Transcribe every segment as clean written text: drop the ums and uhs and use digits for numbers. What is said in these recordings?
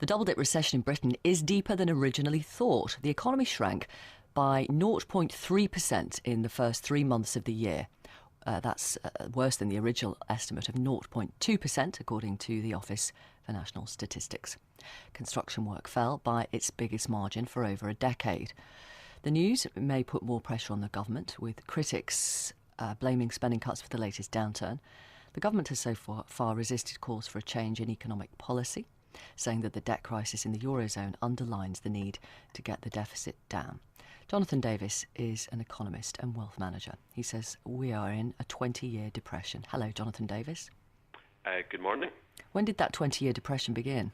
The double-dip recession in Britain is deeper than originally thought. The economy shrank by 0.3% in the first 3 months of the year. That's worse than the original estimate of 0.2%, according to the Office for National Statistics. Construction work fell by its biggest margin for over a decade. The news may put more pressure on the government, with critics blaming spending cuts for the latest downturn. The government has so far resisted calls for a change in economic policy, saying that the debt crisis in the Eurozone underlines the need to get the deficit down. Jonathan Davis is an economist and wealth manager. He says we are in a 20-year depression. Hello, Jonathan Davis. Good morning. When did that 20-year depression begin?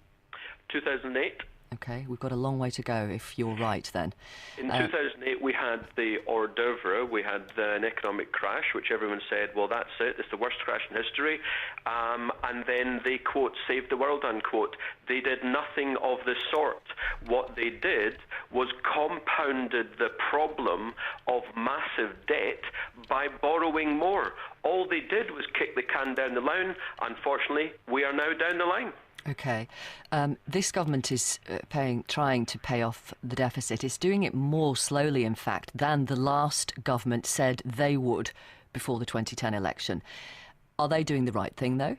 2008. OK, we've got a long way to go, if you're right, then. In 2008, we had the hors d'oeuvre. We had an economic crash, which everyone said, well, that's it. It's the worst crash in history. And then they, quote, saved the world, unquote. They did nothing of the sort. What they did was compounded the problem of massive debt by borrowing more. All they did was kick the can down the line. Unfortunately, we are now down the line. OK. This government is trying to pay off the deficit. It's doing it more slowly, in fact, than the last government said they would before the 2010 election. Are they doing the right thing, though?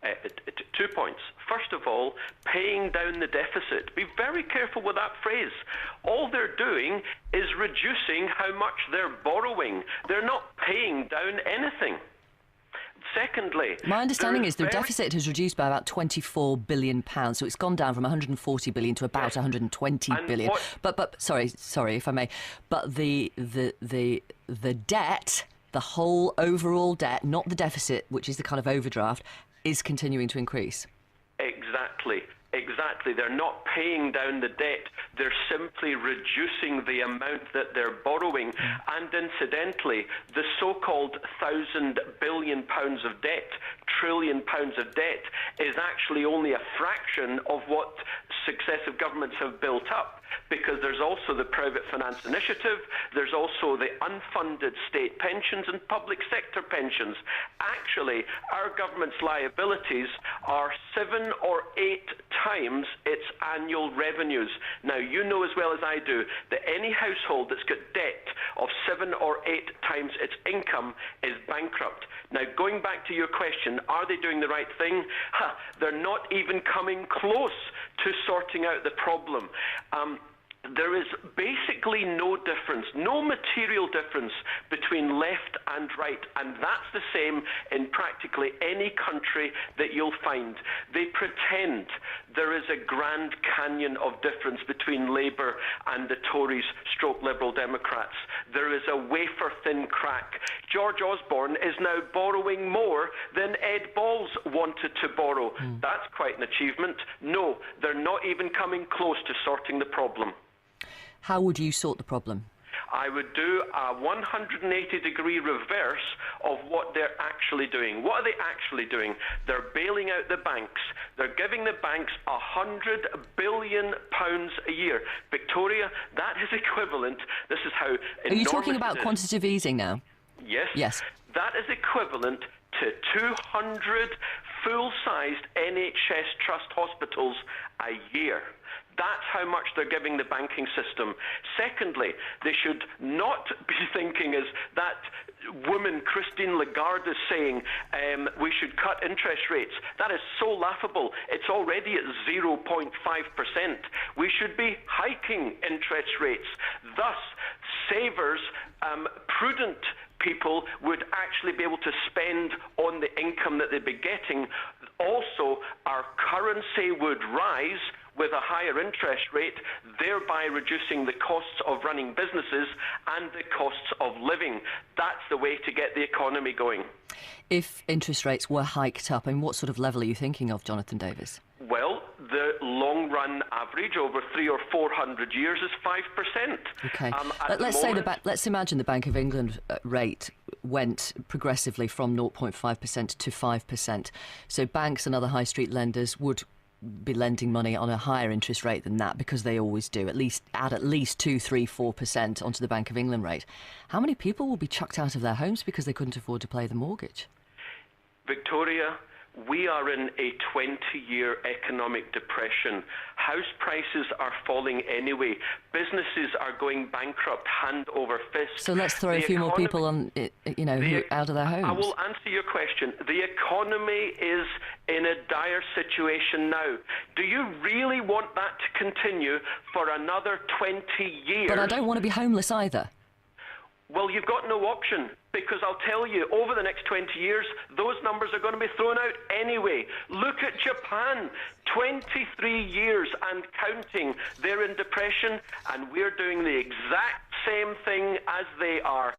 2 points. First of all, paying down the deficit. Be very careful with that phrase. All they're doing is reducing how much they're borrowing. They're not paying down anything. Secondly, my understanding is the deficit has reduced by about £24 billion, so it's gone down from 140 billion to about 120 billion. But sorry if I may, but the debt, the whole overall debt, not the deficit, which is the kind of overdraft, is continuing to increase. Exactly. They're not paying down the debt. They're simply reducing the amount that they're borrowing. And incidentally, the so-called £1,000 billion of debt, trillion pounds of debt, is actually only a fraction of what successive governments have built up, because there's also the private finance initiative, there's also the unfunded state pensions and public sector pensions. Actually, our government's liabilities are 7 or 8 times its annual revenues. Now, you know as well as I do that any household that's got debt of 7 or 8 times its income is bankrupt. Now, going back to your question, are they doing the right thing? They're not even coming close to sorting out the problem. There is basically no difference, no material difference between left and right, and that's the same in practically any country that you'll find. They pretend there is a Grand Canyon of difference between Labour and the Tories / Liberal Democrats. There is a wafer-thin crack. George Osborne is now borrowing more than Ed Balls wanted to borrow. That's quite an achievement. No, they're not even coming close to sorting the problem. How would you sort the problem? I would do a 180-degree reverse of what they're actually doing. What are they actually doing? They're bailing out the banks. They're giving the banks £100 billion a year. Victoria, that is equivalent. This is how enormous. Are you talking about quantitative easing now? Yes. That is equivalent to 200 full-sized NHS trust hospitals a year. That's how much they're giving the banking system. Secondly, they should not be thinking as that woman Christine Lagarde is saying, we should cut interest rates. That is so laughable. It's already at 0.5%. We should be hiking interest rates. Thus, savers, prudent people would actually be able to spend on the income that they'd be getting. Also, our currency would rise with a higher interest rate, thereby reducing the costs of running businesses and the costs of living. That's the way to get the economy going. If interest rates were hiked up, and what sort of level are you thinking of, Jonathan Davis? Well, the long-run average over 300 or 400 years is 5%. Okay. Let's imagine the Bank of England rate went progressively from 0.5% to 5%. So banks and other high street lenders would be lending money on a higher interest rate than that, because they always do, at least 2, 3, 4% onto the Bank of England rate. How many people will be chucked out of their homes because they couldn't afford to pay the mortgage? Victoria, We are in a 20-year economic depression. House prices are falling anyway. Businesses are going bankrupt hand over fist. So let's throw a few more people on, who out of their homes. I will answer your question. The economy is in a dire situation now. Do you really want that to continue for another 20 years? But I don't want to be homeless either. Well, you've got no option, because I'll tell you, over the next 20 years, those numbers are going to be thrown out anyway. Look at Japan. 23 years and counting. They're in depression, and we're doing the exact same thing as they are.